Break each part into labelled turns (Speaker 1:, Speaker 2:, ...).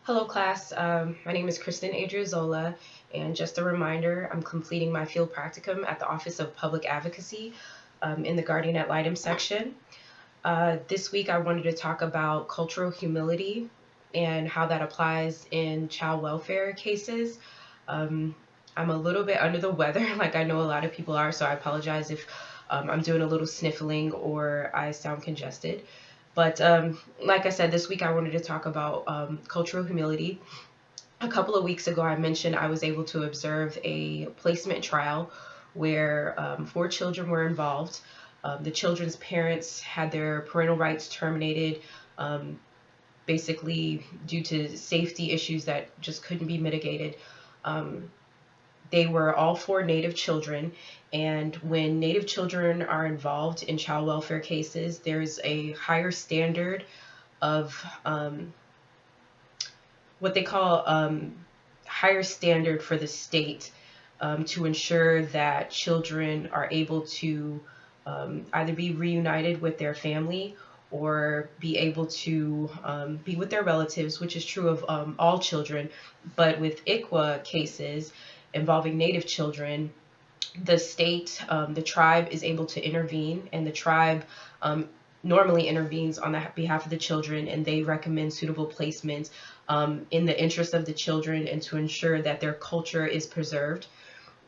Speaker 1: Hello class, my name is Kristen Adriazola, and just a reminder, I'm completing my field practicum at the Office of Public Advocacy in the Guardian Ad Litem section. This week I wanted to talk about cultural humility and how that applies in child welfare cases. Um, I'm a little bit under the weather, like I know a lot of people are, so I apologize if I'm doing a little sniffling or I sound congested. But like I said, this week I wanted to talk about cultural humility. A couple of weeks ago, I mentioned I was able to observe a placement trial where four children were involved. The children's parents had their parental rights terminated, um, basically due to safety issues that just couldn't be mitigated. Um, they were all four Native children, and when Native children are involved in child welfare cases, there's a higher standard of what they call higher standard for the state to ensure that children are able to either be reunited with their family or be able to be with their relatives, which is true of all children. But with ICWA cases involving Native children, the state, the tribe is able to intervene, and the tribe normally intervenes on the behalf of the children, and they recommend suitable placements in the interest of the children and to ensure that their culture is preserved.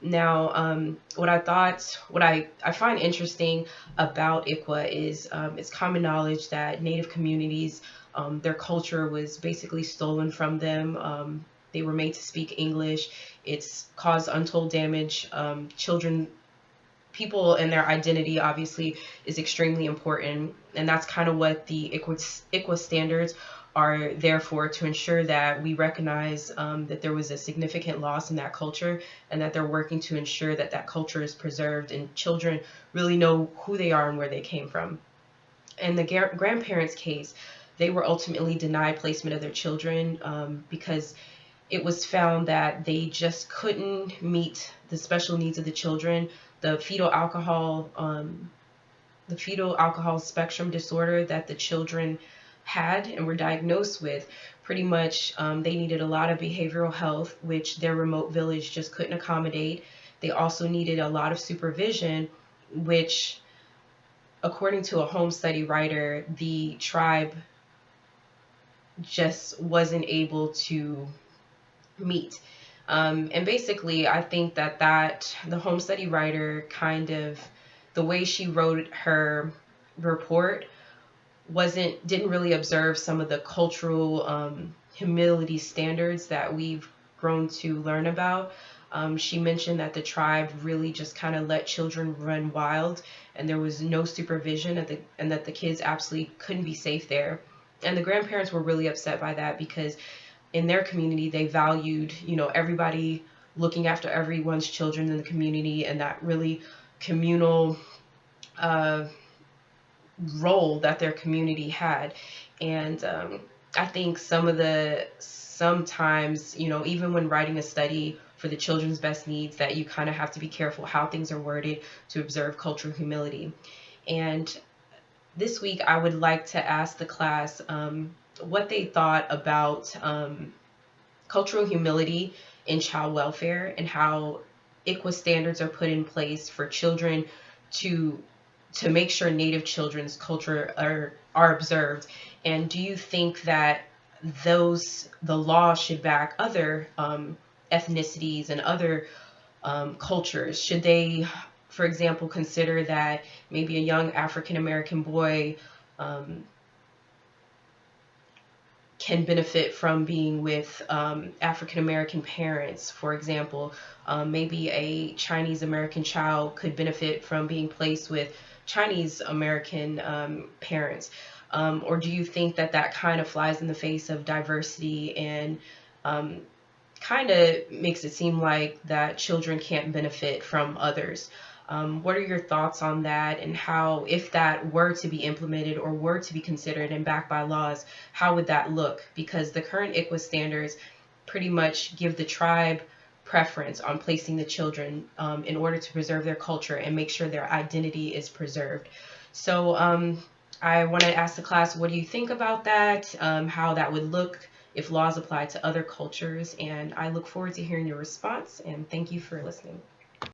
Speaker 1: Now, what I find interesting about ICWA is it's common knowledge that Native communities, their culture was basically stolen from them. They were made to speak English. It's caused untold damage. People and their identity obviously is extremely important, and that's kind of what the ICWA standards are there for, to ensure that we recognize that there was a significant loss in that culture, and that they're working to ensure that that culture is preserved and children really know who they are and where they came from. In the grandparents' case, they were ultimately denied placement of their children because it was found that they just couldn't meet the special needs of the children. The the fetal alcohol spectrum disorder that the children had and were diagnosed with, pretty much they needed a lot of behavioral health, which their remote village just couldn't accommodate. They also needed a lot of supervision, which, according to a home study writer, the tribe just wasn't able to meet. And basically, I think that the home study writer kind of, the way she wrote her report didn't really observe some of the cultural humility standards that we've grown to learn about. She mentioned that the tribe really just kind of let children run wild, and there was no supervision, and that the kids absolutely couldn't be safe there. And the grandparents were really upset by that because in their community they valued, everybody looking after everyone's children in the community, and that really communal uh, role that their community had. And I think sometimes, even when writing a study for the children's best needs, that you kind of have to be careful how things are worded to observe cultural humility. And this week I would like to ask the class what they thought about cultural humility in child welfare, and how ICWA standards are put in place for children to make sure Native children's culture are observed. And do you think that the law should back other ethnicities and other cultures? Should they, for example, consider that maybe a young African American boy can benefit from being with African American parents, for example? Maybe a Chinese American child could benefit from being placed with Chinese American parents. Or do you think that that kind of flies in the face of diversity and um, kind of makes it seem like that children can't benefit from others? What are your thoughts on that, and how, if that were to be implemented or were to be considered and backed by laws, how would that look? Because the current ICWA standards pretty much give the tribe preference on placing the children in order to preserve their culture and make sure their identity is preserved. So I want to ask the class, what do you think about that? How that would look if laws apply to other cultures. And I look forward to hearing your response, and thank you for listening.